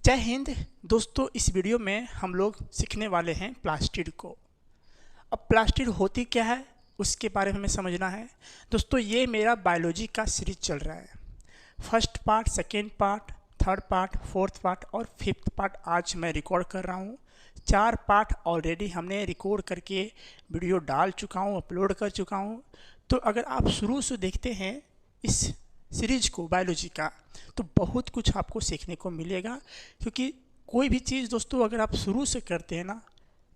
जय हिंद दोस्तों। इस वीडियो में हम लोग सीखने वाले हैं प्लास्टिड को। अब प्लास्टिड होती क्या है उसके बारे में हमें समझना है। दोस्तों ये मेरा बायोलॉजी का सीरीज चल रहा है। First part, second part, third part, fourth part और फिफ्थ पार्ट आज मैं रिकॉर्ड कर रहा हूँ। 4 पार्ट ऑलरेडी हमने रिकॉर्ड करके वीडियो डाल चुका हूँ, अपलोड कर चुका हूँ। तो अगर आप शुरू से देखते हैं इस सीरीज को बायोलॉजी का तो बहुत कुछ आपको सीखने को मिलेगा, क्योंकि कोई भी चीज़ दोस्तों अगर आप शुरू से करते हैं ना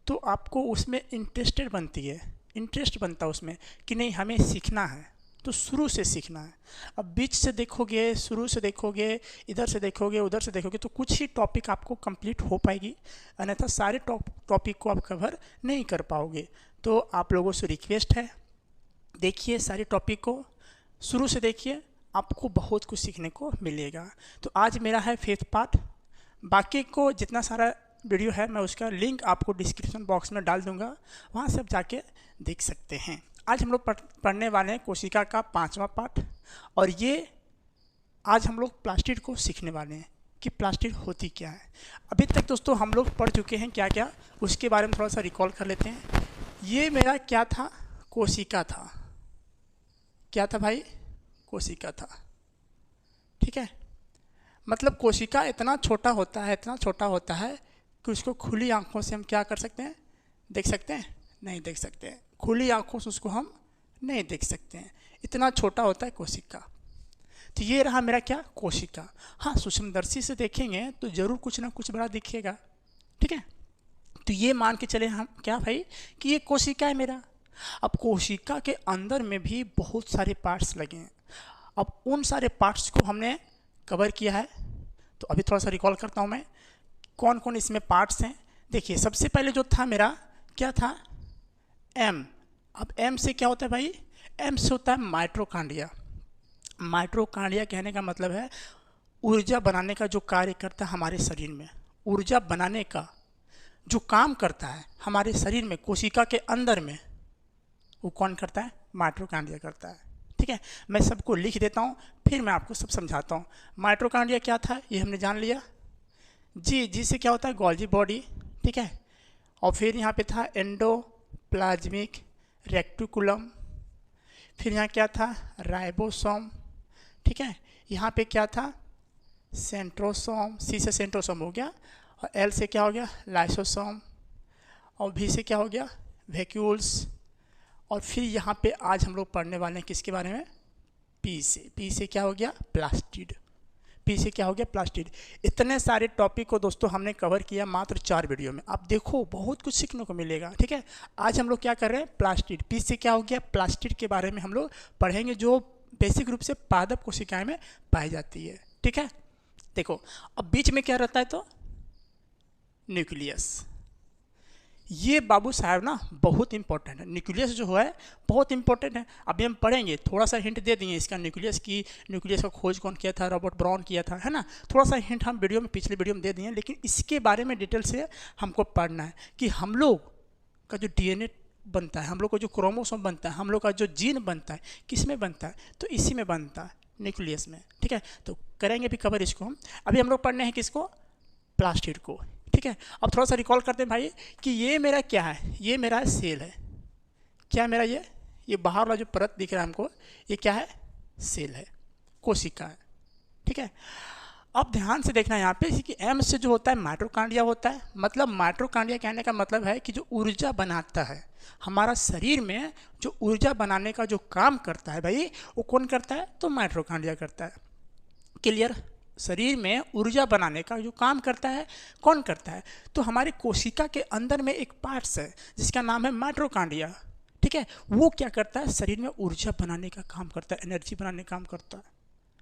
तो आपको उसमें इंटरेस्टेड बनती है, इंटरेस्ट बनता है उसमें कि नहीं हमें सीखना है, तो शुरू से सीखना है। अब बीच से देखोगे, शुरू से देखोगे, इधर से देखोगे, उधर से देखोगे तो कुछ ही टॉपिक आपको कंप्लीट हो पाएगी, अन्यथा सारे टॉपिक को आप कवर नहीं कर पाओगे। तो आप लोगों से रिक्वेस्ट है, देखिए सारे टॉपिक को शुरू से देखिए, आपको बहुत कुछ सीखने को मिलेगा। तो आज मेरा है 5th पार्ट। बाकी को जितना सारा वीडियो है मैं उसका लिंक आपको डिस्क्रिप्शन बॉक्स में डाल दूंगा, वहाँ से आप जाके देख सकते हैं। आज हम लोग पढ़ने वाले हैं कोशिका का 5वां पार्ट, और ये आज हम लोग प्लास्टिड को सीखने वाले हैं कि प्लास्टिड होती क्या है। अभी तक दोस्तों हम लोग पढ़ चुके हैं क्या क्या, उसके बारे में थोड़ा सा रिकॉल कर लेते हैं। ये मेरा क्या था, कोशिका था। क्या था भाई? कोशिका था। ठीक है, मतलब कोशिका इतना छोटा होता है, इतना छोटा होता है कि उसको खुली आंखों से हम क्या कर सकते हैं, देख सकते हैं? नहीं देख सकते हैं। खुली आंखों से उसको हम नहीं देख सकते हैं, इतना छोटा होता है कोशिका। तो ये रहा मेरा क्या, कोशिका। हाँ, सूक्ष्मदर्शी से देखेंगे तो जरूर कुछ ना कुछ बड़ा दिखेगा। ठीक है, तो ये मान के चले हम क्या भाई कि ये कोशिका है मेरा। अब कोशिका के अंदर में भी बहुत सारे पार्ट्स लगे हैं। अब उन सारे पार्ट्स को हमने कवर किया है, तो अभी थोड़ा सा रिकॉल करता हूँ मैं कौन कौन इसमें पार्ट्स हैं। देखिए सबसे पहले जो था मेरा क्या था, एम। अब एम से क्या होता है भाई? एम से होता है माइटोकॉन्ड्रिया। माइटोकॉन्ड्रिया कहने का मतलब है ऊर्जा बनाने का जो कार्य करता है हमारे शरीर में, ऊर्जा बनाने का जो काम करता है हमारे शरीर में, कोशिका के अंदर में, वो कौन करता है? माइटोकॉन्ड्रिया करता है। ठीक है, मैं सबको लिख देता हूँ, फिर मैं आपको सब समझाता हूँ। माइटोकॉन्ड्रिया क्या था ये हमने जान लिया। जी से क्या होता है? Golgi body. ठीक है, और फिर यहाँ पे था एंडोप्लाज्मिक रेक्टिकुलम। फिर यहाँ क्या था? राइबोसोम। ठीक है, यहाँ पे क्या था? सेंट्रोसोम। सी से सेंट्रोसोम हो गया, और एल से क्या हो गया? लाइसोसोम, और भी से क्या हो गया? वैक्यूल्स। और फिर यहाँ पे आज हम लोग पढ़ने वाले हैं किसके बारे में? पी से। पी से क्या हो गया? प्लास्टिड। पी से क्या हो गया? प्लास्टिड। इतने सारे टॉपिक को दोस्तों हमने कवर किया मात्र 4 वीडियो में। आप देखो बहुत कुछ सीखने को मिलेगा। ठीक है, आज हम लोग क्या कर रहे हैं? प्लास्टिड। पी से क्या हो गया? प्लास्टिड के बारे में हम लोग पढ़ेंगे, जो बेसिक रूप से पादप कोशिकाएं में पाई जाती है। ठीक है, देखो अब बीच में क्या रहता है? तो न्यूक्लियस। ये बाबू साहब ना बहुत इंपॉर्टेंट है। न्यूक्लियस जो है बहुत इंपॉर्टेंट है। अभी हम पढ़ेंगे, थोड़ा सा हिंट दे दिए इसका, न्यूक्लियस का खोज कौन किया था? रॉबर्ट ब्राउन किया था, है ना। थोड़ा सा हिंट हम वीडियो में, पिछले वीडियो में दे दिए, लेकिन इसके बारे में डिटेल से हमको पढ़ना है कि हम लोग का जो डीएनए बनता है, हम लोग का जो क्रोमोसोम बनता है, हम लोग का जो जीन बनता है, किस में बनता है? तो इसी में बनता है, न्यूक्लियस में। ठीक है, तो करेंगे भी कवर इसको हम। अभी हम लोग पढ़ने हैं किसको? प्लास्टिड को। ठीक है, अब थोड़ा सा रिकॉल करते हैं भाई कि ये मेरा क्या है? ये मेरा सेल है। क्या मेरा? ये बाहर वाला जो परत दिख रहा है हमको, ये क्या है? सेल है, कोशिका है। ठीक है, अब ध्यान से देखना यहाँ पे कि एम से जो होता है माइटोकॉन्ड्रिया होता है। मतलब माइटोकॉन्ड्रिया कहने का मतलब है कि जो ऊर्जा बनाता है हमारा शरीर में, जो ऊर्जा बनाने का जो काम करता है भाई, वो कौन करता है? तो माइटोकॉन्ड्रिया करता है। क्लियर? शरीर में ऊर्जा बनाने का जो काम करता है कौन करता है? तो हमारे कोशिका के अंदर में एक पार्ट्स है जिसका नाम है माइटोकॉन्ड्रिया। ठीक है, वो क्या करता है? शरीर में ऊर्जा बनाने का काम करता है, एनर्जी बनाने का काम करता है।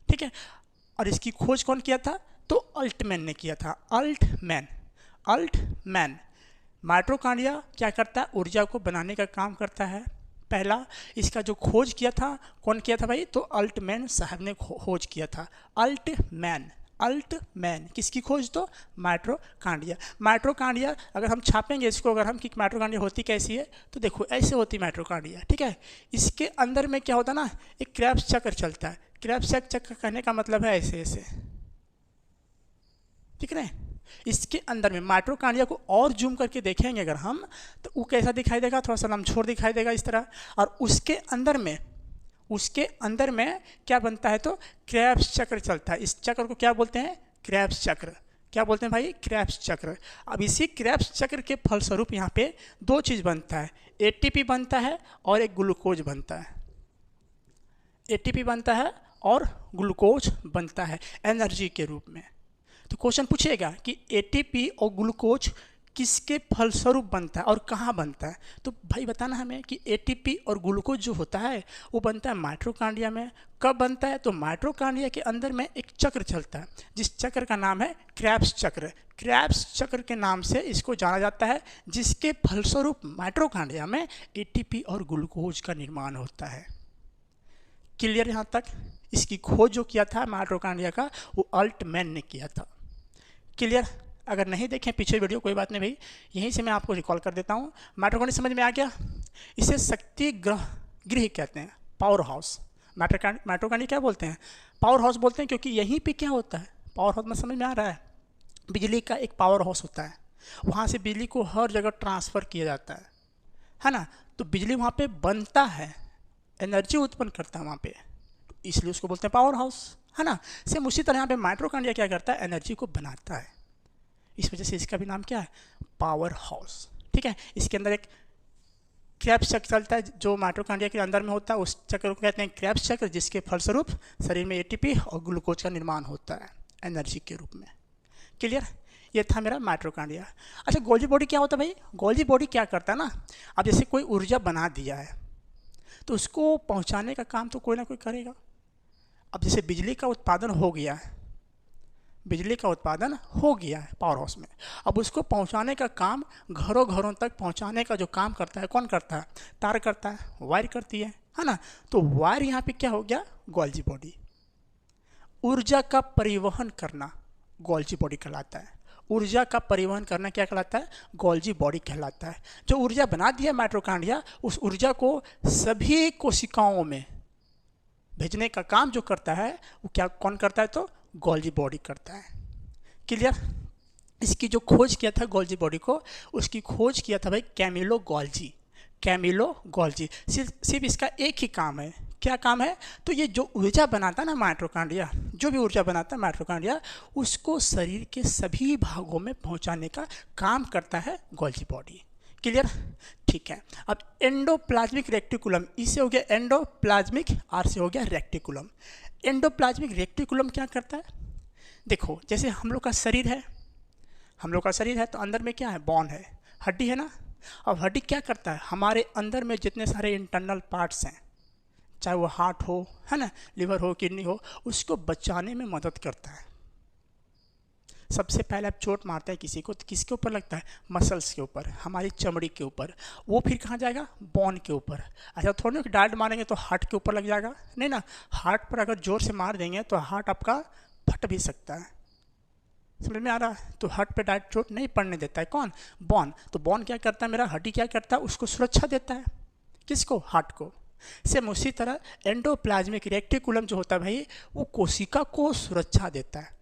ठीक है, और इसकी खोज कौन किया था? तो अल्टमैन ने किया था। अल्टमैन। माइटोकॉन्ड्रिया क्या करता है? ऊर्जा को बनाने का काम करता है। पहला इसका जो खोज किया था कौन किया था भाई? तो अल्टमैन साहब ने खोज किया था। अल्टमैन किसकी खोज? तो माइटोकॉन्ड्रिया। माइटोकॉन्ड्रिया अगर हम छापेंगे इसको, अगर हम कि माइटोकॉन्ड्रिया होती कैसी है, तो देखो ऐसे होती माइटोकॉन्ड्रिया। ठीक है, इसके अंदर में क्या होता है ना, एक क्रेब्स चक्र चलता है। क्रेब्स चक्र कहने का मतलब है ऐसे ऐसे, ठीक है। इसके अंदर में माइटोकॉन्ड्रिया को और जूम करके देखेंगे अगर हम, तो वो कैसा दिखाई देगा, थोड़ा सा लम्बछोर दिखाई देगा इस तरह। और उसके अंदर में क्या बनता है, तो क्रेब्स चक्र चलता है। इस चक्र को क्या बोलते हैं, क्रेब्स चक्र। क्या बोलते हैं भाई, क्रेब्स चक्र। अब इसी क्रेब्स चक्र के फलस्वरूप यहाँ पे दो चीज़ बनता है, एटीपी बनता है और एक ग्लूकोज बनता है। एटीपी बनता है और ग्लूकोज बनता है एनर्जी के रूप में। तो क्वेश्चन पूछेगा कि एटीपी और ग्लूकोज किसके फलस्वरूप बनता है और कहाँ बनता है। तो भाई बताना हमें कि एटीपी और ग्लूकोज जो होता है वो बनता है माइटोकॉन्ड्रिया में। कब बनता है, तो माइटोकॉन्ड्रिया के अंदर में एक चक्र चलता है जिस चक्र का नाम है क्रेब्स चक्र। क्रेब्स चक्र के नाम से इसको जाना जाता है, जिसके फलस्वरूप माइटोकॉन्ड्रिया में एटीपी और ग्लूकोज का निर्माण होता है। क्लियर यहाँ तक। इसकी खोज जो किया था माइटोकॉन्ड्रिया का, वो अल्टमैन ने किया था। क्लियर। अगर नहीं देखें पीछे वीडियो कोई बात नहीं भाई, यहीं से मैं आपको रिकॉल कर देता हूँ। माइटोकॉन्ड्रिया समझ में आ गया। इसे शक्ति गृह कहते हैं, पावर हाउस। माइटोकॉन्ड्रिया क्या बोलते हैं, पावर हाउस बोलते हैं, क्योंकि यहीं पे क्या होता है, पावर हाउस में समझ में आ रहा है, बिजली का एक पावर हाउस होता है। वहाँ से बिजली को हर जगह ट्रांसफ़र किया जाता है ना। तो बिजली वहाँ पे बनता है, एनर्जी उत्पन्न करता है वहाँ पे, तो इसलिए उसको बोलते हैं पावर हाउस, है ना। सेम उसी तरह यहाँ पे माइटोकॉन्ड्रिया क्या करता है, एनर्जी को बनाता है। इस वजह से इसका भी नाम क्या है, पावर हाउस। ठीक है। इसके अंदर एक क्रेब्स चक्र चलता है जो माइटोकॉन्ड्रिया के अंदर में होता है, उस चक्र को कहते हैं क्रेब्स चक्र, जिसके फलस्वरूप शरीर में एटीपी और ग्लूकोज का निर्माण होता है एनर्जी के रूप में। क्लियर। ये था मेरा माइटोकॉन्ड्रिया। अच्छा, गोल्जी बॉडी क्या होता है भाई, गोल्जी बॉडी क्या करता है ना, अब जैसे कोई ऊर्जा बना दिया है तो उसको पहुंचाने का काम तो कोई ना कोई करेगा। अब जैसे बिजली का उत्पादन हो गया है, बिजली का उत्पादन हो गया है पावर हाउस में, अब उसको पहुंचाने का काम, घरों घरों तक पहुंचाने का जो काम करता है कौन करता है, तार करता है, वायर करती है ना। तो वायर यहाँ पे क्या हो गया, गोल्जी बॉडी। ऊर्जा का परिवहन करना गोल्जी बॉडी कहलाता है। ऊर्जा का परिवहन करना क्या कहलाता है, गोल्जी बॉडी कहलाता है। जो ऊर्जा बना दिया माइटोकॉन्ड्रिया, उस ऊर्जा को सभी कोशिकाओं में भेजने का काम जो करता है वो क्या कौन करता है, तो गोल्जी बॉडी करता है। क्लियर। इसकी जो खोज किया था गोल्जी बॉडी को, उसकी खोज किया था भाई कैमिलो गोल्जी। Camillo Golgi. सिर्फ इसका एक ही काम है, क्या काम है, तो ये जो ऊर्जा बनाता है ना माइटोकॉन्ड्रिया, जो भी ऊर्जा बनाता है माइटोकॉन्ड्रिया, उसको शरीर के सभी भागों में पहुंचाने का काम करता है गोल्जी बॉडी। क्लियर। ठीक है। अब एंडोप्लाज्मिक रेक्टिकुलम, इससे हो गया एंडोप्लाज्मिक, आर से हो गया रेक्टिकुलम। एंडोप्लाज्मिक रेक्टिकुलम क्या करता है, देखो जैसे हम लोग का शरीर है, हम लोग का शरीर है तो अंदर में क्या है, बोन है, हड्डी है ना। अब हड्डी क्या करता है, हमारे अंदर में जितने सारे इंटरनल पार्ट्स हैं, चाहे वो हार्ट हो, है ना, लिवर हो, किडनी हो, उसको बचाने में मदद करता है। सबसे पहले आप चोट मारते हैं किसी को तो किसके ऊपर लगता है, मसल्स के ऊपर, हमारी चमड़ी के ऊपर। वो फिर कहाँ जाएगा, बोन के ऊपर। अच्छा, थोड़ी ना डायरेक्ट मारेंगे तो हार्ट के ऊपर लग जाएगा, नहीं ना। हार्ट पर अगर जोर से मार देंगे तो हार्ट आपका फट भी सकता है। समझ में आ रहा है। तो हार्ट पे डायरेक्ट चोट नहीं पड़ने देता है कौन, बोन। तो बोन क्या करता है, मेरा हड्डी क्या करता है, उसको सुरक्षा देता है, किसको, हार्ट को। सेम उसी तरह एंडोप्लाज्मिक रेक्टिकुलम जो होता है भाई, वो कोशिका को सुरक्षा देता है,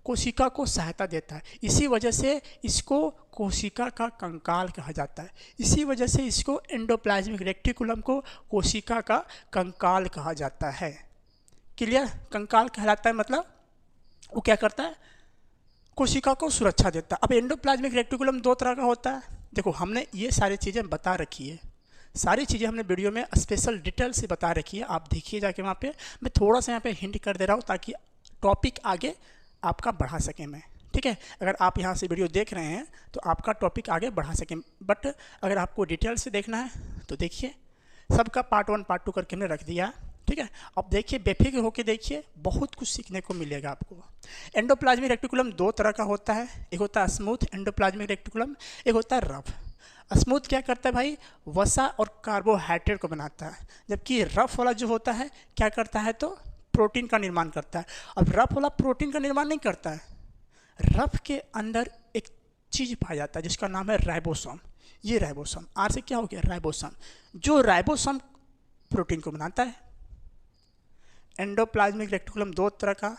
कोशिका को सहायता देता है। इसी वजह से इसको कोशिका का कंकाल कहा जाता है। इसी वजह से इसको एंडोप्लाज्मिक रेक्टिकुलम को कोशिका का कंकाल कहा जाता है। क्लियर। कंकाल कहलाता है मतलब वो क्या करता है, कोशिका को सुरक्षा देता है। अब एंडोप्लाज्मिक रेक्टिकुलम दो तरह का होता है। देखो हमने ये सारी चीज़ें बता रखी है, सारी चीज़ें हमने वीडियो में स्पेशल डिटेल से बता रखी है, आप देखिए जाके वहाँ पे। मैं थोड़ा सा यहाँ पे हिंट कर दे रहा हूँ ताकि टॉपिक आगे आपका बढ़ा सकें मैं। ठीक है। अगर आप यहाँ से वीडियो देख रहे हैं तो आपका टॉपिक आगे बढ़ा सकें, बट अगर आपको डिटेल से देखना है तो देखिए, सबका पार्ट 1 पार्ट 2 करके हमने रख दिया। ठीक है। अब देखिए, बेफिक्र होकर देखिए, बहुत कुछ सीखने को मिलेगा आपको। एंडोप्लाज्मिक रेक्टिकुलम दो तरह का होता है, एक होता है स्मूथ एंडोप्लाज्मिक रेक्टिकुलम, एक होता है रफ। स्मूथ क्या करता है भाई, वसा और कार्बोहाइड्रेट को बनाता है, जबकि रफ वाला जो होता है क्या करता है, तो प्रोटीन का निर्माण करता है। अब रफ वाला प्रोटीन का निर्माण नहीं करता है, रफ के अंदर एक चीज़ पाया जाता है जिसका नाम है राइबोसोम। ये राइबोसोम, आर से क्या हो गया, राइबोसोम। जो राइबोसोम प्रोटीन को बनाता है। एंडोप्लाज्मिक रेक्टिकुलम दो तरह का,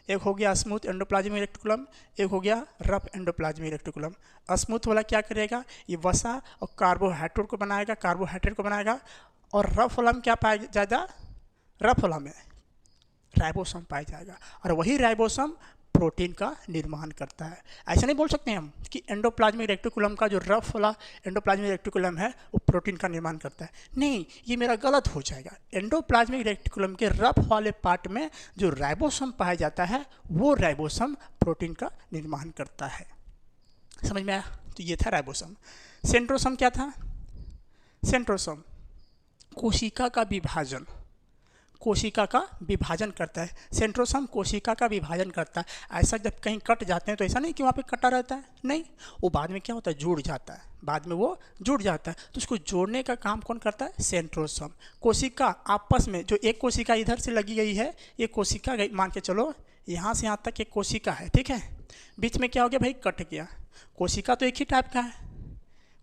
एक हो गया स्मूथ एंडोप्लाज्मिक रेटिकुलम, एक हो गया रफ एंडोप्लाज्मिक रेटिकुलम। स्मूथ वाला क्या करेगा, ये वसा और कार्बोहाइड्रेट को बनाएगा। और रफ वाला में क्या पाया जाएगा, रफ वाला में राइबोसोम पाया जाएगा, और वही राइबोसोम प्रोटीन का निर्माण करता है। ऐसा नहीं बोल सकते हम कि एंडोप्लाज्मिक रेटिकुलम का जो रफ वाला एंडोप्लाज्मिक रेटिकुलम है वो प्रोटीन का निर्माण करता है, नहीं, ये मेरा गलत हो जाएगा। एंडोप्लाज्मिक रेटिकुलम के रफ वाले पार्ट में जो राइबोसोम पाया जाता है वो राइबोसोम प्रोटीन का निर्माण करता है। समझ में आया? तो ये था राइबोसोम। सेंट्रोसोम क्या था? सेंट्रोसोम कोशिका का विभाजन, कोशिका का विभाजन करता है। सेंट्रोसोम कोशिका का विभाजन करता है। ऐसा जब कहीं कट जाते हैं तो ऐसा नहीं कि वहाँ पे कटा रहता है, नहीं, वो बाद में क्या होता है, जुड़ जाता है, बाद में वो जुड़ जाता है। तो उसको जोड़ने का काम कौन करता है? सेंट्रोसोम। कोशिका आपस में, जो एक कोशिका इधर से लगी गई है, ये कोशिका मान के चलो यहाँ से यहाँ तक एक कोशिका है, ठीक है, बीच में क्या हो गया भाई, कट गया। कोशिका तो एक ही टाइप का है,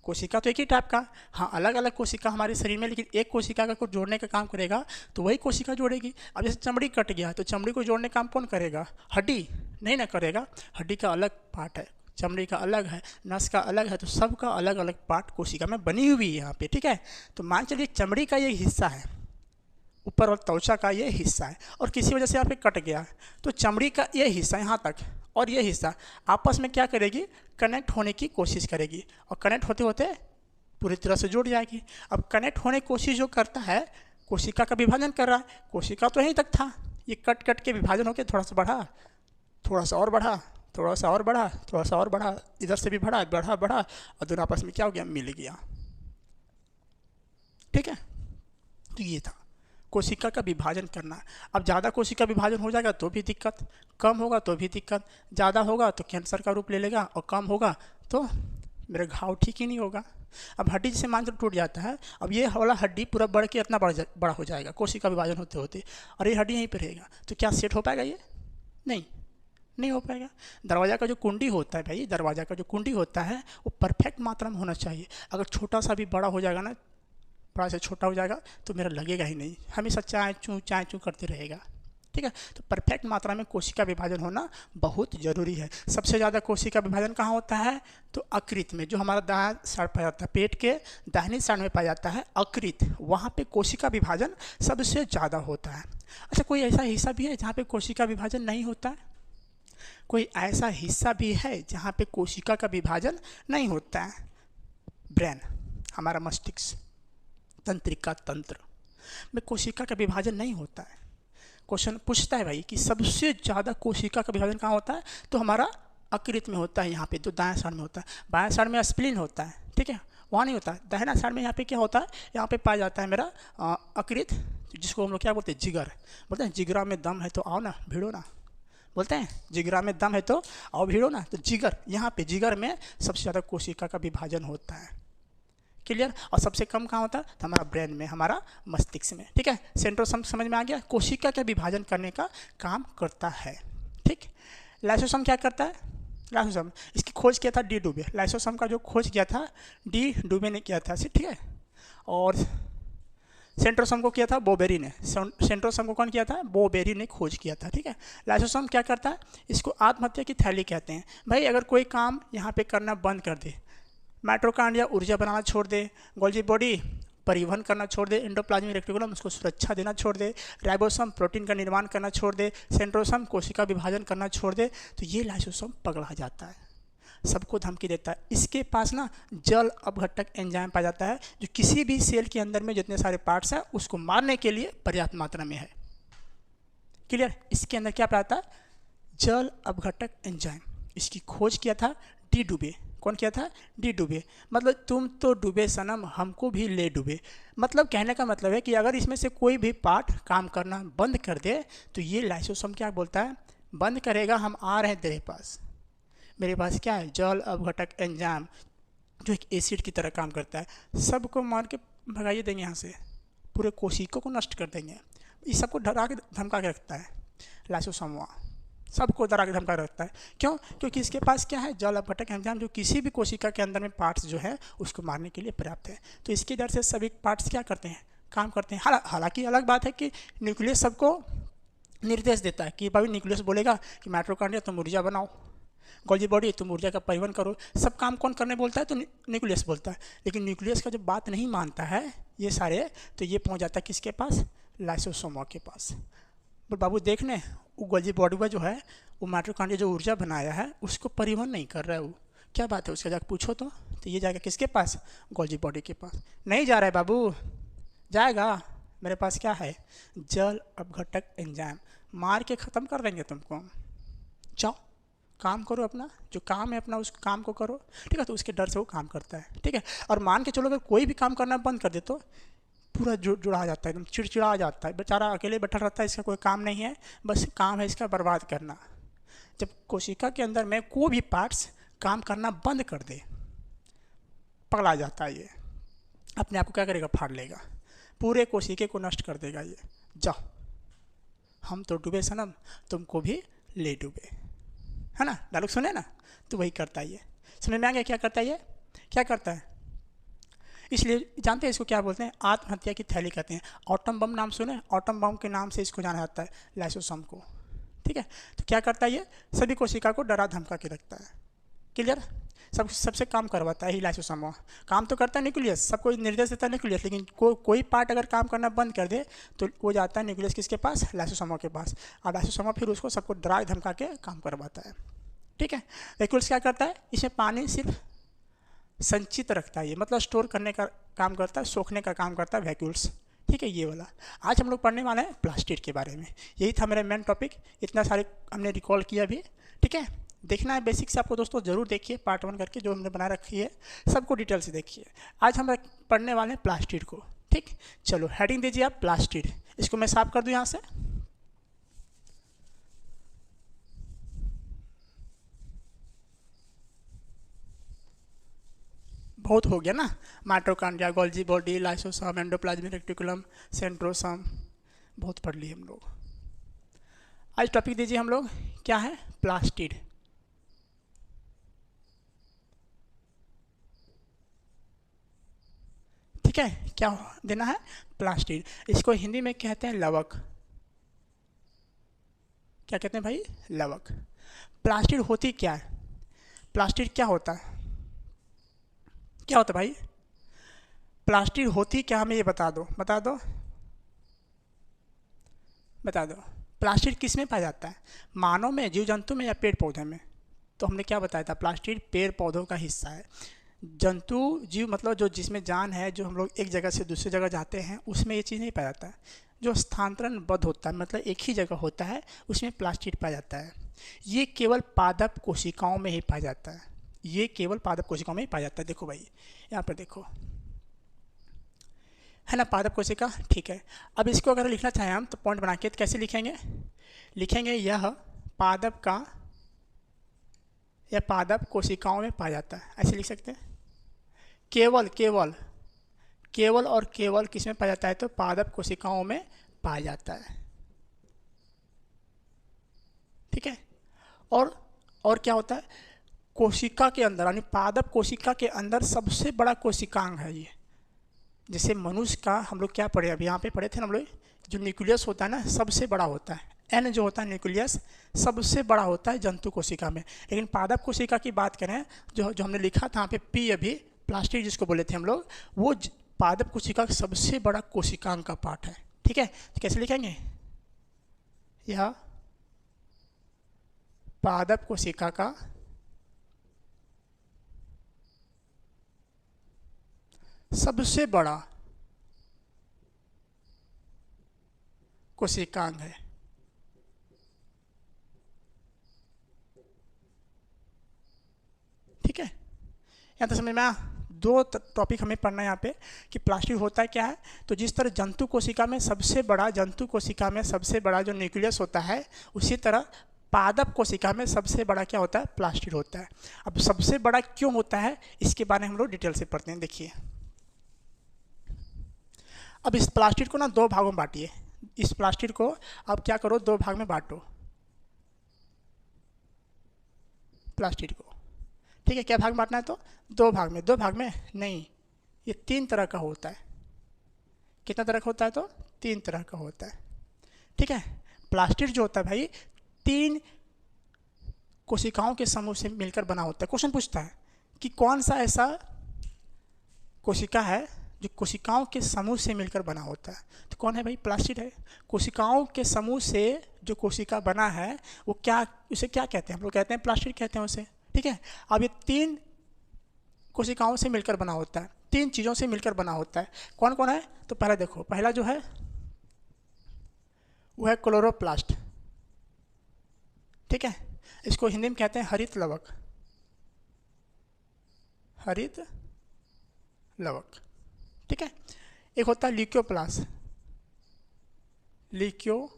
कोशिका तो एक ही टाइप का, हाँ अलग अलग कोशिका हमारे शरीर में, लेकिन एक कोशिका का को जोड़ने का काम करेगा तो वही कोशिका जोड़ेगी। अब जैसे चमड़ी कट गया तो चमड़ी को जोड़ने का काम कौन करेगा? हड्डी नहीं ना करेगा, हड्डी का अलग पार्ट है, चमड़ी का अलग है, नस का अलग है, तो सबका अलग अलग पार्ट कोशिका में बनी हुई है यहाँ पे, ठीक है। तो मान चलिए चमड़ी का ये हिस्सा है, ऊपर और त्वचा का ये हिस्सा है, और किसी वजह से यहाँ पे कट गया, तो चमड़ी का ये हिस्सा यहाँ तक और ये हिस्सा आपस में क्या करेगी, कनेक्ट होने की कोशिश करेगी, और कनेक्ट होते होते पूरी तरह से जुड़ जाएगी। अब कनेक्ट होने की कोशिश जो करता है, कोशिका का विभाजन कर रहा है, कोशिका तो यहीं तक था, ये कट कट के विभाजन होकर थोड़ा सा बढ़ा, थोड़ा सा और बढ़ा, थोड़ा सा और बढ़ा, थोड़ा सा और बढ़ा, इधर से भी बढ़ा बढ़ा बढ़ा, और दोनों आपस में क्या हो गया, मिल गया, ठीक है। तो ये था कोशिका का विभाजन करना। अब ज़्यादा कोशिका विभाजन हो जाएगा तो भी दिक्कत, कम होगा तो भी दिक्कत, ज़्यादा होगा तो कैंसर का रूप ले लेगा, और कम होगा तो मेरा घाव ठीक ही नहीं होगा। अब हड्डी जैसे मान लो टूट जाता है, अब ये वाला हड्डी पूरा बढ़ के इतना बड़ा हो जाएगा कोशिका विभाजन होते होते, और ये हड्डी यहीं पर रहेगा, तो क्या सेट हो पाएगा ये? नहीं हो पाएगा। दरवाज़ा का जो कुंडी होता है भाई, दरवाज़ा का जो कुंडी होता है वो परफेक्ट मात्रा में होना चाहिए। अगर छोटा सा भी बड़ा हो जाएगा ना, बड़ा से छोटा हो जाएगा तो मेरा लगेगा ही नहीं, हमेशा चाय चूँ करते रहेगा, ठीक है। तो परफेक्ट मात्रा में कोशिका विभाजन होना बहुत ज़रूरी है। सबसे ज़्यादा कोशिका विभाजन कहाँ होता है? तो अकृत में, जो हमारा दायां साइड पाया जाता है, पेट के दाहिनी साइड में पाया जाता है अकृत, वहाँ पे कोशिका विभाजन सबसे ज़्यादा होता है। अच्छा, कोई ऐसा हिस्सा भी है जहाँ पे कोशिका विभाजन नहीं होता है? कोई ऐसा हिस्सा भी है जहाँ पे कोशिका का विभाजन नहीं होता है? ब्रेन, हमारा मस्तिष्क, तंत्रिका तंत्र में कोशिका का विभाजन नहीं होता है। क्वेश्चन पूछता है भाई कि सबसे ज़्यादा कोशिका का विभाजन कहाँ होता है? तो हमारा अकृत में होता है, यहाँ पे जो दाएं साइड में होता है। बाएं साइड में स्प्लीन होता है, ठीक है, वहाँ नहीं होता है। दाहिना साइड में यहाँ पे क्या होता है? यहाँ पे पाया जाता है मेरा अकृत, जिसको हम लोग क्या बोलते हैं, जिगर। बोलते हैं जिगरा में दम है तो आओ ना भिड़ो ना, बोलते हैं जिगरा में दम है तो आओ भिड़ो ना। तो जिगर, यहाँ पे जिगर में सबसे ज़्यादा कोशिका का विभाजन होता है, क्लियर। और सबसे कम कहाँ होता है? तो हमारा ब्रेन में, हमारा मस्तिष्क में, ठीक है। सेंट्रोसोम समझ में आ गया, कोशिका का विभाजन करने का काम करता है, ठीक। लाइसोसोम क्या करता है? लाइसोसोम, इसकी खोज किया था डी डुबे। लाइसोसोम का जो खोज किया था डी डुबे ने किया था, ठीक है। और सेंट्रोसोम को किया था बोबेरी ने। सेंट्रोसोम को कौन किया था? बोबेरी ने खोज किया था, ठीक है। लाइसोसोम क्या करता है? इसको आत्महत्या की थैली कहते हैं। भाई अगर कोई काम यहाँ पे करना बंद कर दे, माइटोकॉन्ड्रिया ऊर्जा बनाना छोड़ दे, गोल्जी बॉडी परिवहन करना छोड़ दे, एंडोप्लाज्मिक रेटिकुलम उसको सुरक्षा देना छोड़ दे, राइबोसोम प्रोटीन का निर्माण करना छोड़ दे, सेंट्रोसोम कोशिका विभाजन करना छोड़ दे, तो ये लाइसोसोम पगला जाता है, सबको धमकी देता है। इसके पास ना जल अपघटक एंजाइम पाया जाता है, जो किसी भी सेल के अंदर में जितने सारे पार्ट्स हैं उसको मारने के लिए पर्याप्त मात्रा में है, क्लियर। इसके अंदर क्या पाया जाता है? जल अपघटक एंजाइम। इसकी खोज किया था डी डुबे। कौन किया था? डी डुबे। मतलब तुम तो डूबे सनम, हमको भी ले डूबे। मतलब कहने का मतलब है कि अगर इसमें से कोई भी पार्ट काम करना बंद कर दे तो ये लाइसोसोम क्या बोलता है? बंद करेगा, हम आ रहे हैं तेरे पास। मेरे पास क्या है? जल अपघटक एंजाइम, जो एक एसिड की तरह काम करता है। सबको मार के भगाइए देंगे यहाँ से, पूरे कोशिकाओं को नष्ट कर देंगे। इस सबको डरा के धमका के रखता है लाइसोसोम, सबको डरा के धमका रखता है। क्यों? क्योंकि इसके पास क्या है? जल अपघटक एंजाइम, जो किसी भी कोशिका के अंदर में पार्ट्स जो है उसको मारने के लिए पर्याप्त है। तो इसकी दर से सभी पार्ट्स क्या करते हैं? काम करते हैं। हालांकि अलग बात है कि न्यूक्लियस सबको निर्देश देता है कि भाई न्यूक्लियस बोलेगा कि माइटोकॉन्ड्रिया तुम ऊर्जा बनाओ, गोल्जी बॉडी तुम ऊर्जा का परिवहन करो। सब काम कौन करने बोलता है? तो न्यूक्लियस बोलता है। लेकिन न्यूक्लियस का जब बात नहीं मानता है ये सारे, तो ये पहुंच जाता है किसके पास? लाइसोसोम के पास। बोल बाबू देखने वो गोल्जी बॉडी जो है वो माइटोकॉन्ड्रिया जो ऊर्जा बनाया है उसको परिवहन नहीं कर रहा है। वो क्या बात है उसका, जाकर पूछो तो ये जाएगा किसके पास? गोल्जी बॉडी के पास। नहीं जा रहा है बाबू, जाएगा। मेरे पास क्या है? जल अपघटक एंजाइम, मार के ख़त्म कर देंगे तुमको। जाओ काम करो, अपना जो काम है अपना उस काम को करो, ठीक है। तो उसके डर से वो काम करता है, ठीक है। और मान के चलो अगर कोई भी काम करना बंद कर दे तो पूरा जुड़ा जाता है, एकदम चिड़चिड़ा आ जाता है। बेचारा अकेले बैठा रहता है, इसका कोई काम नहीं है, बस काम है इसका बर्बाद करना। जब कोशिका के अंदर में कोई भी पार्ट्स काम करना बंद कर दे, पगला जाता है ये, अपने आप को क्या करेगा? फाड़ लेगा, पूरे कोशिके को नष्ट कर देगा ये। जाओ हम तो डूबे सनम, तुमको भी ले डूबे, है ना? डायलॉग सुने ना? तो वही करता है ये। समझ में आ गया क्या करता है ये? क्या करता है? इसलिए जानते हैं इसको क्या बोलते हैं? आत्महत्या की थैली कहते हैं। ऑटम बम नाम सुने? ऑटम बम के नाम से इसको जाना जाता है, लाइसोसोम को, ठीक है। तो क्या करता है ये? सभी कोशिका को डरा धमका के रखता है। क्लियर? सबसे काम करवाता है ही लाइसोसोम। काम तो करता है न्यूक्लियस, सबको निर्देश देता है न्यूक्लियस, लेकिन कोई पार्ट अगर काम करना बंद कर दे तो वो जाता है न्यूक्लियस किसके पास? लाइसोसोम के पास। और लाइसोसोम फिर उसको सबको डरा धमका के काम करवाता है, ठीक है। वैक्यूल्स क्या करता है? इसमें पानी सिर्फ संचित रखता है, ये मतलब स्टोर करने का काम करता है, सोखने का काम करता है वैक्यूल्स, ठीक है। ये वाला आज हम लोग पढ़ने वाले हैं प्लास्टिड के बारे में। यही था मेरा मेन टॉपिक, इतना सारे हमने रिकॉल किया भी, ठीक है। देखना है बेसिक से आपको दोस्तों, जरूर देखिए पार्ट 1 करके जो हमने बना रखी है, सबको डिटेल से देखिए। आज हम पढ़ने वाले हैं प्लास्टिड को, ठीक। चलो हेडिंग दीजिए आप प्लास्टिड। इसको मैं साफ कर दूं यहाँ से। बहुत हो गया ना, mitochondria, Golgi body, lysosome, endoplasmic reticulum, centrosome, बहुत पढ़ लिए हम लोग। आज टॉपिक दीजिए हम लोग, क्या है? प्लास्टिड। ठीक है, क्या देना है? प्लास्टिड। इसको हिंदी में कहते हैं लवक। क्या कहते हैं भाई? लवक। प्लास्टिड होती क्या है? प्लास्टिड क्या होता है? क्या होता है भाई? प्लास्टिड होती क्या, हमें ये बता दो, बता दो, बता दो। प्लास्टिड किस में पाया जाता है? मानव में, जीव जंतु में, या पेड़ पौधे में? तो हमने क्या बताया था? प्लास्टिड पेड़ पौधों का हिस्सा है। जंतु जीव मतलब जो जिसमें जान है, जो हम लोग एक जगह से दूसरी जगह जाते हैं, उसमें ये चीज़ नहीं पाया जाता है। जो स्थानांतरण बद्ध होता है, मतलब एक ही जगह होता है, उसमें प्लास्टिड पाया जाता है। ये केवल पादप कोशिकाओं में ही पाया जाता है। ये केवल पादप कोशिकाओं में ही पाया जाता है। देखो भाई यहाँ पर देखो, है ना, पादप कोशिका, ठीक है। अब इसको अगर लिखना चाहें हम तो पॉइंट बना के तो कैसे लिखेंगे? लिखेंगे यह पादप का या पादप कोशिकाओं में पाया जाता है, ऐसे लिख सकते हैं। केवल केवल केवल और केवल किस में पाया जाता है? तो पादप कोशिकाओं में पाया जाता है, ठीक है। और क्या होता है? कोशिका के अंदर, यानी पादप कोशिका के अंदर सबसे बड़ा कोशिकांग है ये। जैसे मनुष्य का हम लोग क्या पढ़े, अभी यहाँ पे पढ़े थे ना हम लोग, जो न्यूक्लियस होता है ना सबसे बड़ा होता है। एन जो होता है न्यूक्लियस सबसे बड़ा होता है जंतु कोशिका में। लेकिन पादप कोशिका की बात करें, जो हमने लिखा था यहाँ पे पी, अभी प्लास्टिड जिसको बोले थे हम लोग, वो पादप कोशिका का सबसे बड़ा कोशिकांग का पार्ट है, ठीक है। तो कैसे लिखेंगे? यह पादप कोशिका का सबसे बड़ा कोशिकांग है, ठीक है। यहाँ तो समझ में आया? दो टॉपिक हमें पढ़ना है यहाँ पे कि प्लास्टिड होता है क्या है। तो जिस तरह जंतु कोशिका में सबसे बड़ा जो न्यूक्लियस होता है, उसी तरह पादप कोशिका में सबसे बड़ा क्या होता है? प्लास्टिड होता है। अब सबसे बड़ा क्यों होता है इसके बारे में हम लोग डिटेल से पढ़ते हैं। देखिए अब इस प्लास्टिड को ना दो भागों में बांटिए। इस प्लास्टिड को अब क्या करो, दो भाग में बांटो प्लास्टिड को, ठीक है। क्या भाग में बांटना है? तो दो भाग में। दो भाग में नहीं, ये 3 तरह का होता है। कितना तरह का होता है? तो 3 तरह का होता है, ठीक है। प्लास्टिड जो होता है भाई 3 कोशिकाओं के समूह से मिलकर बना होता है। क्वेश्चन पूछता है कि कौन सा ऐसा कोशिका है जो कोशिकाओं के समूह से मिलकर बना होता है, तो कौन है भाई? प्लास्टिड है। कोशिकाओं के समूह से जो कोशिका बना है वो क्या, उसे क्या कहते हैं? हम लोग कहते हैं प्लास्टिड कहते हैं उसे, ठीक है। अब ये 3 कोशिकाओं से मिलकर बना होता है, 3 चीज़ों से मिलकर बना होता है। कौन कौन है? तो पहला देखो, पहला जो है वो है क्लोरोप्लास्ट, ठीक है। इसको हिंदी में कहते हैं हरित लवक, हरित लवक, ठीक है। एक होता है ल्यूकोप्लास्ट, ल्यूकोप्लास्ट,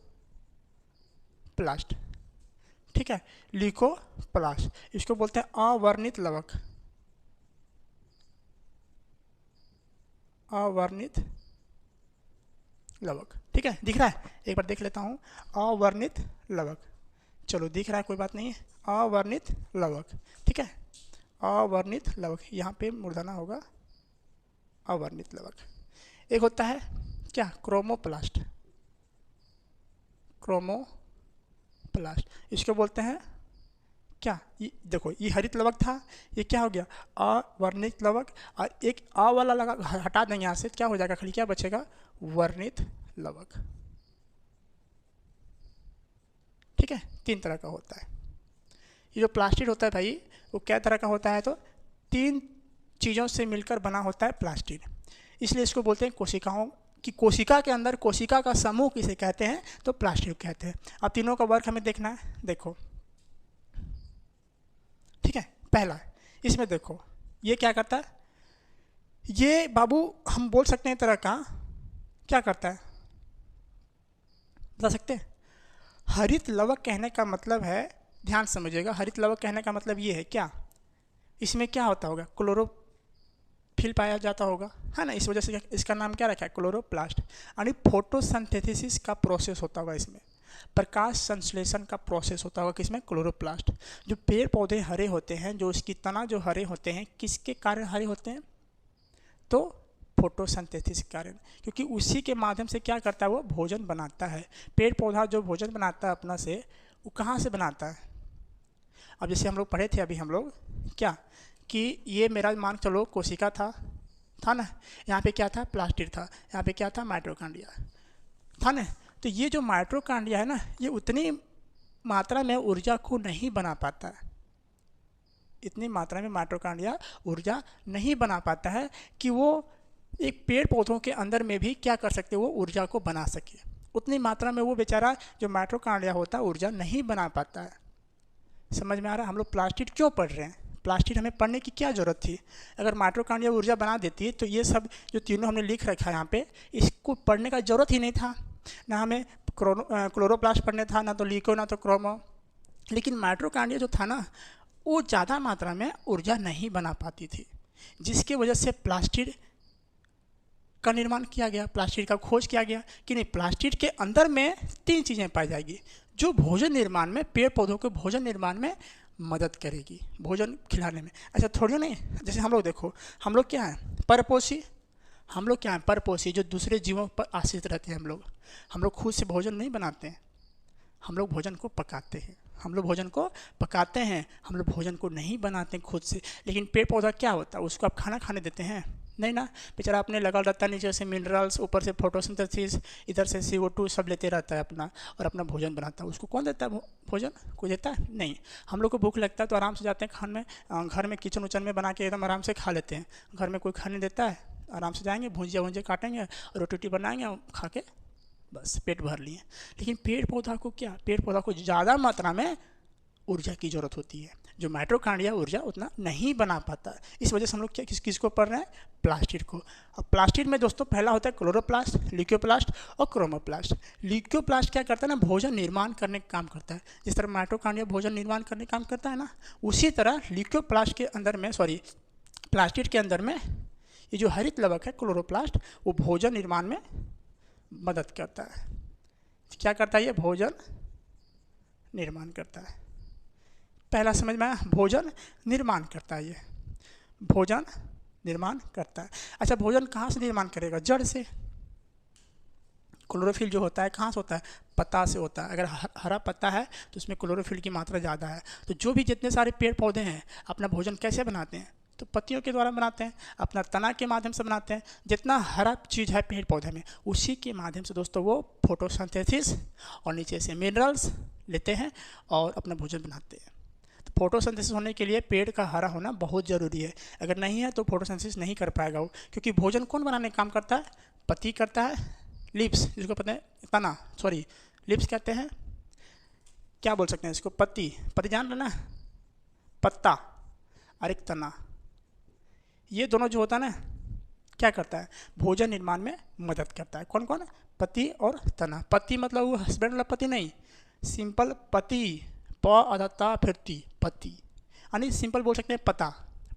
ठीक है। ल्यूकोप्लास्ट इसको बोलते हैं अवर्णित लवक, अवर्णित लवक, ठीक है। दिख रहा है? एक बार देख लेता हूँ। अवर्णित लवक, चलो दिख रहा है, कोई बात नहीं है। अवर्णित लवक, ठीक है। अवर्णित लवक, यहाँ पे मूर्धना होगा, अवर्णित लवक। एक होता है क्या? क्रोमोप्लास्ट, क्रोमोप्लास्ट इसको बोलते हैं क्या? ये देखो, ये हरित लवक था, ये क्या हो गया? अवर्णित लवक। और एक अ वाला लगा हटा देंगे यहाँ से, क्या हो जाएगा? खाली क्या बचेगा? वर्णित लवक, ठीक है। 3 तरह का होता है ये जो प्लास्टिड होता है भाई, वो क्या तरह का होता है? तो 3 चीज़ों से मिलकर बना होता है प्लास्टिड, इसलिए इसको बोलते हैं कोशिकाओं की, कोशिका के अंदर कोशिका का समूह किसे कहते हैं? तो प्लास्टिड कहते हैं। अब तीनों का वर्क हमें देखना है, देखो, ठीक है। पहला इसमें देखो, ये क्या करता है? ये बाबू हम बोल सकते हैं तरह का क्या करता है, बता सकते हैं? हरित लवक कहने का मतलब है, ध्यान समझिएगा, हरित लवक कहने का मतलब ये है क्या, इसमें क्या होता होगा? क्लोरोफिल पाया जाता होगा, है ना। इस वजह से इसका नाम क्या रखा है? क्लोरोप्लास्ट। यानी फोटोसिंथेसिस का प्रोसेस होता होगा इसमें, प्रकाश संश्लेषण का प्रोसेस होता होगा किसमें? क्लोरोप्लास्ट। जो पेड़ पौधे हरे होते हैं, जो उसकी तना जो हरे होते हैं, किसके कारण हरे होते हैं? तो फोटोसिंथेसिस के कारण, क्योंकि उसी के माध्यम से क्या करता है? वो भोजन बनाता है। पेड़ पौधा जो भोजन बनाता है अपना से, वो कहाँ से बनाता है? अब जैसे हम लोग पढ़े थे अभी हम लोग क्या, कि ये मेरा मान चलो कोशिका था ना, यहाँ पे क्या था? प्लास्टिड था, यहाँ पे क्या था? माइटोकॉन्ड्रिया था ना। तो ये जो माइटोकॉन्ड्रिया है ना, ये उतनी मात्रा में ऊर्जा को नहीं बना पाता है, इतनी मात्रा में माइटोकॉन्ड्रिया ऊर्जा नहीं बना पाता है कि वो एक पेड़ पौधों के अंदर में भी क्या कर सकते, वो ऊर्जा को बना सके। उतनी मात्रा में वो बेचारा जो माइटोकॉन्ड्रिया होता है ऊर्जा नहीं बना पाता है। समझ में आ रहा है? हम लोग प्लास्टिड क्यों पढ़ रहे हैं? प्लास्टिड हमें पढ़ने की क्या ज़रूरत थी? अगर माइटोकॉन्ड्रिया ऊर्जा बना देती है तो ये सब जो तीनों हमने लिख रखा है यहाँ पे, इसको पढ़ने का ज़रूरत ही नहीं था। ना हमें क्लोरोप्लास्ट पढ़ने था, ना तो ल्यूको, ना तो क्रोमो। लेकिन माइटोकॉन्ड्रिया जो था ना, वो ज़्यादा मात्रा में ऊर्जा नहीं बना पाती थी, जिसकी वजह से प्लास्टिड का निर्माण किया गया, प्लास्टिड का खोज किया गया कि नहीं, प्लास्टिड के अंदर में 3 चीज़ें पाई जाएगी जो भोजन निर्माण में, पेड़ पौधों के भोजन निर्माण में मदद करेगी, भोजन खिलाने में। ऐसा थोड़ी नहीं, जैसे हम लोग देखो, हम लोग क्या हैं? परपोषी। हम लोग क्या हैं? परपोषी, जो दूसरे जीवों पर आश्रित रहते हैं। हम लोग खुद से भोजन नहीं बनाते हैं, हम लोग भोजन को पकाते हैं, हम लोग भोजन को पकाते हैं, हम लोग भोजन को नहीं बनाते हैं खुद से। लेकिन पेड़ पौधा क्या होता है? उसको आप खाना खाने देते हैं? नहीं ना, बेचारा अपने लगा रहता है, नीचे से मिनरल्स, ऊपर से फोटोसिंथेसिस, इधर से CO2 सब लेते रहता है अपना, और अपना भोजन बनाता है। उसको कौन देता है भोजन? कोई देता है? नहीं। हम लोग को भूख लगता है तो आराम से जाते हैं खाने में, घर में किचन उचन में बना के एकदम आराम से खा लेते हैं। घर में कोई खाने देता है? आराम से जाएंगे, भुंजिया काटेंगे, रोटी रोटी बनाएंगे, खा के बस पेट भर लिए। लेकिन पेड़ पौधा को क्या? पेड़ पौधा को ज़्यादा मात्रा में ऊर्जा की ज़रूरत होती है, जो माइटोकॉन्ड्रिया ऊर्जा उतना नहीं बना पाता है। इस वजह से हम लोग क्या किसको पढ़ रहे हैं? प्लास्टिड को। अब प्लास्टिड में दोस्तों पहला होता है क्लोरोप्लास्ट, ल्यूकोप्लास्ट और क्रोमोप्लास्ट। ल्यूकोप्लास्ट क्या करता है ना? भोजन निर्माण करने का काम करता है। जिस तरह माइटोकॉन्ड्रिया भोजन निर्माण करने का काम करता है ना, उसी तरह ल्यूकोप्लास्ट के अंदर में, प्लास्टिड के अंदर में ये जो हरित लवक है क्लोरोप्लास्ट, वो भोजन निर्माण में मदद करता है। क्या करता है? ये भोजन निर्माण करता है। पहला समझ में आया? भोजन निर्माण करता है, ये भोजन निर्माण करता है। अच्छा, भोजन कहाँ से निर्माण करेगा? जड़ से। क्लोरोफिल जो होता है कहाँ से होता है? पत्ता से होता है। अगर हरा पत्ता है तो उसमें क्लोरोफिल की मात्रा ज़्यादा है। तो जो भी जितने सारे पेड़ पौधे हैं अपना भोजन कैसे बनाते हैं? तो पत्तियों के द्वारा बनाते हैं, अपना तना के माध्यम से बनाते हैं। जितना हरा चीज़ है पेड़ पौधे में उसी के माध्यम से दोस्तों वो फोटोसिंथेसिस और नीचे से मिनरल्स लेते हैं और अपना भोजन बनाते हैं। तो फोटोसिंथेसिस होने के लिए पेड़ का हरा होना बहुत ज़रूरी है। अगर नहीं है तो फोटोसिंथेसिस नहीं कर पाएगा वो, क्योंकि भोजन कौन बनाने का काम करता है? पत्ती करता है, लिप्स जिसको पता है, तना, सॉरी लिप्स कहते हैं, क्या बोल सकते हैं इसको, पत्ती, पत्ती जान लेना, पत्ता और एक तना, ये दोनों जो होता है ना क्या करता है? भोजन निर्माण में मदद करता है। कौन कौन? पत्ती और तना। पत्ती मतलब वो हस्बैंड वाला पत्ती नहीं, सिंपल पत्ती, प अदता फिर ती, पत्ती, यानी सिंपल बोल सकते हैं पत्ता।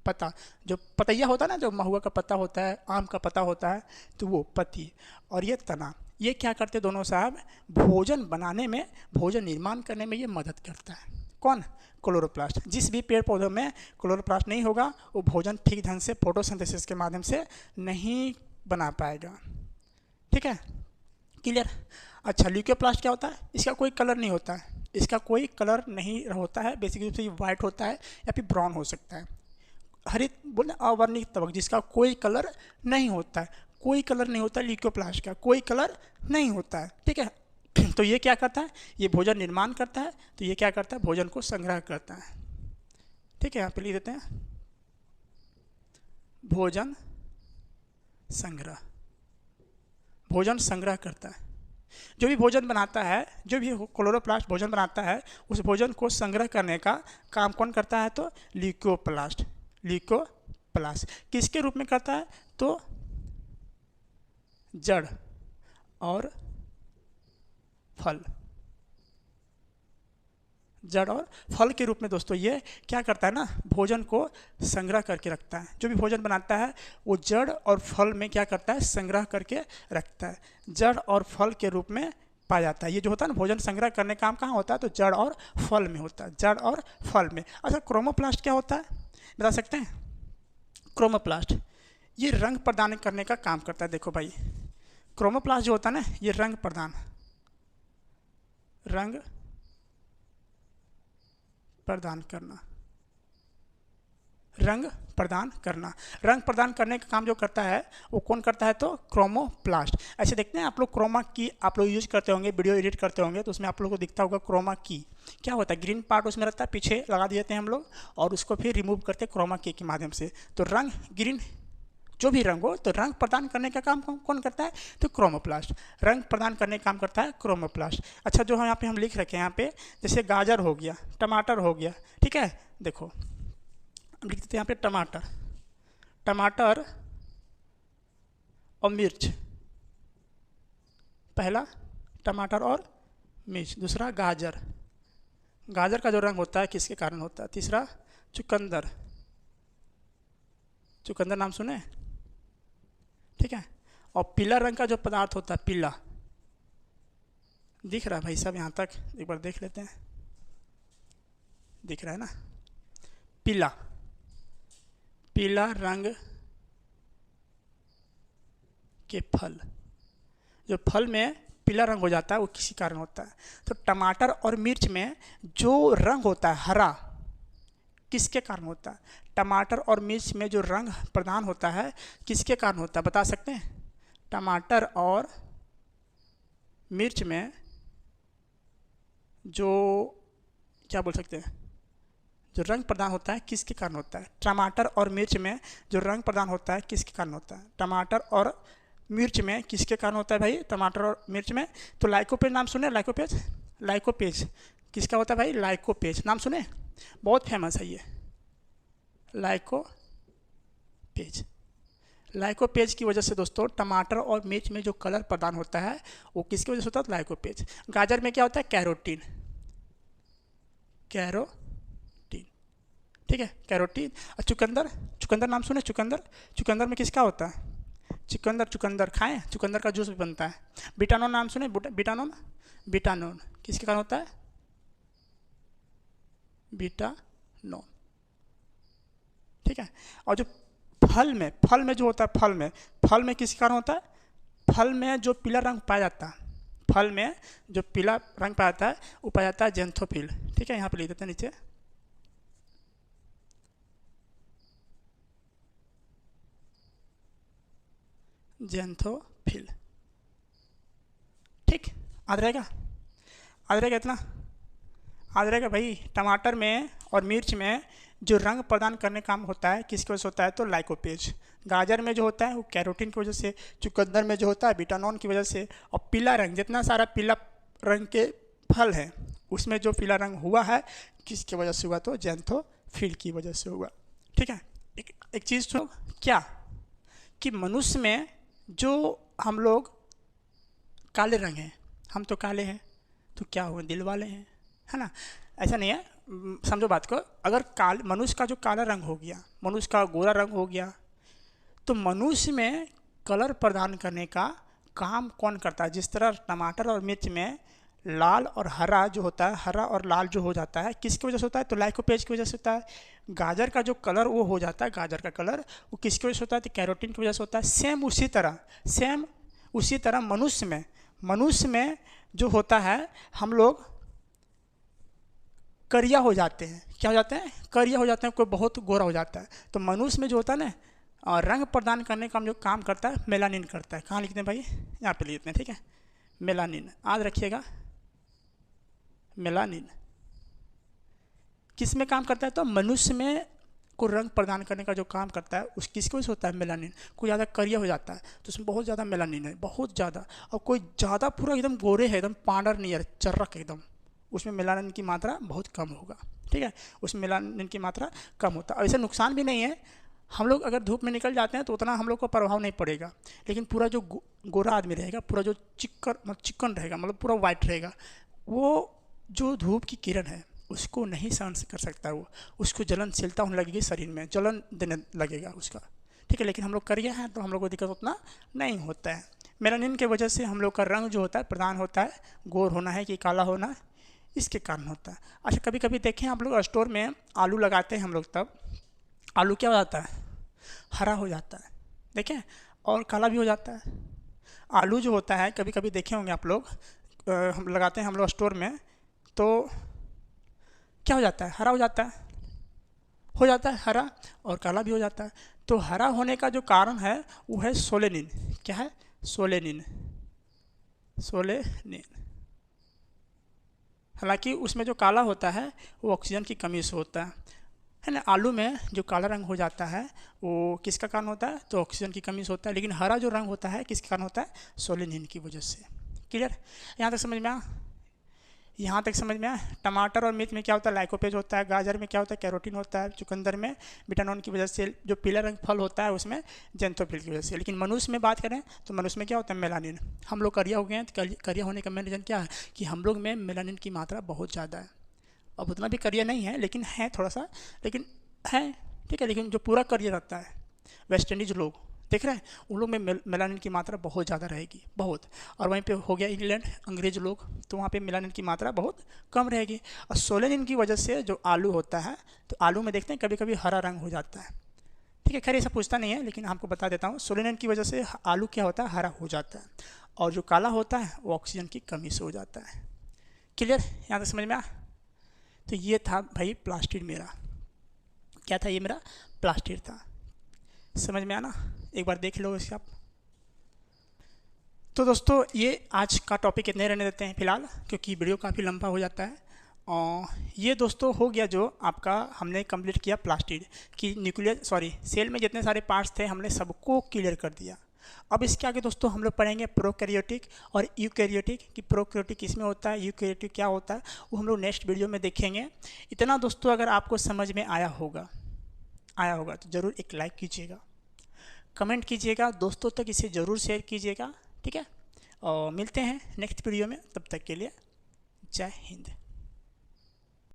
पत्ता जो पतैया होता है ना, जो महुआ का पत्ता होता है, आम का पत्ता होता है, तो वो पत्ती। और ये तना, ये क्या करते दोनों साहब? भोजन बनाने में, भोजन निर्माण करने में ये मदद करता है। कौन? क्लोरोप्लास्ट। जिस भी पेड़ पौधों में क्लोरोप्लास्ट नहीं होगा वो भोजन ठीक ढंग से फोटोसिंथेसिस के माध्यम से नहीं बना पाएगा। ठीक है, क्लियर? अच्छा, ल्यूकोप्लास्ट क्या होता है? इसका कोई कलर नहीं होता है, इसका कोई कलर नहीं होता है, बेसिक रूप से ये वाइट होता है या फिर ब्राउन हो सकता है। हरित बोले अवर्णित तवक, जिसका कोई कलर नहीं होता है, कोई कलर नहीं होता है ल्यूकोप्लास्ट का, कोई कलर नहीं होता है। ठीक है, तो ये क्या करता है? ये भोजन निर्माण करता है, तो ये क्या करता है? भोजन को संग्रह करता है। ठीक है, यहाँ पे लिख देते हैं भोजन संग्रह। भोजन संग्रह करता है, जो भी भोजन बनाता है, जो भी क्लोरोप्लास्ट भोजन बनाता है, उस भोजन को संग्रह करने का काम कौन करता है? तो ल्यूकोप्लास्ट। ल्यूकोप्लास्ट किसके रूप में करता है? तो जड़ और फल, जड़ और फल के रूप में दोस्तों ये क्या करता है ना? भोजन को संग्रह करके रखता है। जो भी भोजन बनाता है वो जड़ और फल में क्या करता है? संग्रह करके रखता है। जड़ और फल के रूप में पाया जाता है। ये जो होता है ना भोजन संग्रह करने का काम कहाँ होता है? तो जड़ और फल में होता है, जड़ और फल में। अच्छा, क्रोमोप्लास्ट क्या होता है बता सकते हैं? क्रोमोप्लास्ट ये रंग प्रदान करने का काम करता है। देखो भाई, क्रोमोप्लास्ट जो होता है ना ये रंग प्रदान करना, रंग प्रदान करना। रंग प्रदान करने का काम जो करता है वो कौन करता है? तो क्रोमोप्लास्ट। ऐसे देखते हैं आप लोग, क्रोमा की आप लोग यूज करते होंगे, वीडियो एडिट करते होंगे, तो उसमें आप लोग को दिखता होगा क्रोमा की। क्या होता है? ग्रीन पार्ट उसमें रहता है, पीछे लगा देते हैं हम लोग और उसको फिर रिमूव करते हैं क्रोमा की के माध्यम से। तो रंग ग्रीन, जो भी रंग हो, तो रंग प्रदान करने का काम कौन करता है? तो क्रोमोप्लास्ट। रंग प्रदान करने का काम करता है क्रोमोप्लास्ट। अच्छा, जो यहाँ पे हम लिख रखे हैं, यहाँ पे जैसे गाजर हो गया, टमाटर हो गया, ठीक है, देखो हम लिख देते हैं यहाँ पे टमाटर, टमाटर और मिर्च। पहला टमाटर और मिर्च, दूसरा गाजर। गाजर का जो रंग होता है किसके कारण होता है? तीसरा चुकंदर। चुकंदर नाम सुने? ठीक है, और पीला रंग का जो पदार्थ होता है, पीला, दिख रहा है भाई साहब? यहाँ तक एक बार देख लेते हैं, दिख रहा है ना? पीला, पीला रंग के फल, जो फल में पीला रंग हो जाता है वो किसी कारण होता है। तो टमाटर और मिर्च में जो रंग होता है हरा, किसके कारण होता है? टमाटर और मिर्च में जो रंग प्रदान होता है किसके कारण होता है? बता सकते हैं? टमाटर और मिर्च में जो क्या बोल सकते हैं, जो रंग प्रदान होता है किसके कारण होता है? टमाटर और मिर्च में जो रंग प्रदान होता है किसके कारण होता है? टमाटर और मिर्च में किसके कारण होता है भाई? टमाटर और मिर्च में तो लाइकोपेज नाम सुने? लाइकोपेज, लाइकोपेज किसका होता है भाई? लाइकोपेज नाम सुने? बहुत फेमस है ये लाइकोपेज। लाइकोपेज की वजह से दोस्तों टमाटर और मिर्च में जो कलर प्रदान होता है वो किसकी वजह से होता है? लाइकोपेज। गाजर में क्या होता है? कैरोटीन, कैरोटीन, ठीक है, कैरोटीन। और चुकंदर, चुकंदर नाम सुने? चुकंदर, चुकंदर में किसका होता है? चुकंदर, चुकंदर खाएं, चुकंदर का जूस भी बनता है। बिटानोन नाम सुने? बिटानोन, बिटानोन किसके कारण होता है? बिटानोन, ठीक है। और जो फल में जो होता है, फल में किसके कारण होता है? फल में जो पीला रंग पाया जाता है फल में जो पीला रंग पाया जाता है वो पाया जाता है ज़ैंथोफिल। ठीक है, यहाँ पे लिख देते हैं नीचे। ज़ैंथोफिल। ठीक, याद रहेगा, याद रहेगा इतना, याद रहेगा भाई। टमाटर में और मिर्च में जो रंग प्रदान करने का काम होता है किसकी वजह से होता है, तो लाइकोपेज। गाजर में जो होता है वो कैरोटीन की वजह से, चुकंदर में जो होता है बीटानॉन की वजह से। और पीला रंग, जितना सारा पीला रंग के फल है उसमें जो पीला रंग हुआ है किसकी वजह से हुआ, तो ज़ैंथोफिल की वजह से हुआ। ठीक है, एक चीज़ सुनो, क्या कि मनुष्य में जो हम लोग काले रंग हैं, हम तो काले हैं, तो क्या हुए, दिल वाले हैं, है ना। ऐसा नहीं है, समझो बात को। अगर मनुष्य का जो काला रंग हो गया, मनुष्य का गोरा रंग हो गया, तो मनुष्य में कलर प्रदान करने का काम कौन करता है। जिस तरह टमाटर और मिर्च में लाल और हरा जो होता है, हरा और लाल जो हो जाता है किसकी वजह से होता है, तो लाइकोपेज की वजह से होता है। गाजर का जो कलर वो हो जाता है, गाजर का कलर वो किसकी वजह से होता है, तो कैरोटीन की वजह से होता है। सेम उसी तरह मनुष्य में जो होता है, हम लोग करिया हो जाते हैं। क्या हो जाते हैं, करिया हो जाते हैं, कोई बहुत गोरा हो जाता है। तो मनुष्य में जो होता है ना, रंग प्रदान करने का जो काम करता है मेलानिन करता है। कहाँ लिखते हैं भाई, यहाँ पे लिखते हैं। ठीक है, मेलानिन याद रखिएगा। मेलानिन किस में काम करता है, तो मनुष्य में को रंग प्रदान करने का जो काम करता है उस किसकी वजह से होता है, मेलानिन। कोई ज़्यादा करिया हो जाता है तो उसमें बहुत ज़्यादा मेलानिन है, बहुत ज़्यादा। और कोई ज़्यादा पूरा एकदम गोरे है, एकदम पाउडर नियर चर्रक एकदम, उसमें मेलानिन की मात्रा बहुत कम होगा। ठीक है, उसमें मेलानिन की मात्रा कम होता है। ऐसा नुकसान भी नहीं है, हम लोग अगर धूप में निकल जाते हैं तो उतना हम लोग को प्रभाव नहीं पड़ेगा। लेकिन पूरा जो गोरा आदमी रहेगा, पूरा जो चिकन रहेगा, मतलब पूरा वाइट रहेगा, वो जो धूप की किरण है उसको नहीं सहन कर सकता, वो उसको जलनशीलता होने लगेगी, शरीर में जलन देने लगेगा उसका। ठीक है, लेकिन हम लोग करिए हैं तो हम लोग को दिक्कत उतना नहीं होता है। मेलानिन के वजह से हम लोग का रंग जो होता है प्रदान होता है, गोर होना है कि काला होना, इसके कारण होता है। अच्छा, कभी कभी देखें आप लोग स्टोर में आलू लगाते हैं हम लोग, तब आलू क्या हो जाता है, हरा हो जाता है, देखें, और काला भी हो जाता है। आलू जो होता है कभी कभी देखे होंगे आप लोग, हम लगाते हैं हम लोग स्टोर में, तो क्या हो जाता है, हरा हो जाता है हरा, और काला भी हो जाता है। तो हरा होने का जो कारण है वो है सोलेनिन। क्या है, सोलेनिन। हालांकि उसमें जो काला होता है वो ऑक्सीजन की कमी से होता है ना। आलू में जो काला रंग हो जाता है वो किसका कारण होता है, तो ऑक्सीजन की कमी से होता है। लेकिन हरा जो रंग होता है किसके कारण होता है, सोलेनिन की वजह से। क्लियर, यहाँ तक समझ में आया। टमाटर और मिर्च में क्या होता है, लाइकोपेज होता है। गाजर में क्या होता है, कैरोटीन होता है। चुकंदर में बीटानॉन की वजह से जो पीला रंग फल होता है उसमें ज़ैंथोफिल की वजह से। लेकिन मनुष्य में बात करें तो मनुष्य में क्या होता है, मेलानिन। हम लोग करिया हो गए हैं, तो करिया होने का मेन रीज़न क्या है कि हम लोग में मेलानिन की मात्रा बहुत ज़्यादा है। अब उतना भी करिया नहीं है, लेकिन है थोड़ा सा, लेकिन है। ठीक है, लेकिन जो पूरा करिया रहता है, वेस्ट इंडीज लोग देख रहे हैं, उन लोग में मेलानिन की मात्रा बहुत ज़्यादा रहेगी, बहुत। और वहीं पे हो गया इंग्लैंड, अंग्रेज लोग, तो वहाँ पे मेलानिन की मात्रा बहुत कम रहेगी। और सोलेनिन की वजह से जो आलू होता है, तो आलू में देखते हैं कभी कभी हरा रंग हो जाता है। ठीक है, खैर ऐसा पूछता नहीं है, लेकिन आपको बता देता हूँ, सोलेनिन की वजह से आलू क्या होता है, हरा हो जाता है। और जो काला होता है वो ऑक्सीजन की कमी से हो जाता है। क्लियर, यहाँ तक समझ में आ। तो ये था भाई प्लास्टिड मेरा, क्या था ये, मेरा प्लास्टिड था। समझ में आना, एक बार देख लो इसका। तो दोस्तों ये आज का टॉपिक इतने रहने देते हैं फिलहाल, क्योंकि वीडियो काफ़ी लंबा हो जाता है। और ये दोस्तों हो गया जो आपका हमने कंप्लीट किया प्लास्टिड की सेल में जितने सारे पार्ट्स थे हमने सबको क्लियर कर दिया। अब इसके आगे दोस्तों हम लोग पढ़ेंगे प्रोकैरियोटिक और यूकैरियोटिक, कि प्रोकैरियोटिक किसमें होता है, यूकैरियोटिक क्या होता है, वो हम लोग नेक्स्ट वीडियो में देखेंगे। इतना दोस्तों अगर आपको समझ में आया होगा तो ज़रूर एक लाइक कीजिएगा, कमेंट कीजिएगा, दोस्तों तक इसे ज़रूर शेयर कीजिएगा। ठीक है, और मिलते हैं नेक्स्ट वीडियो में, तब तक के लिए जय हिंद।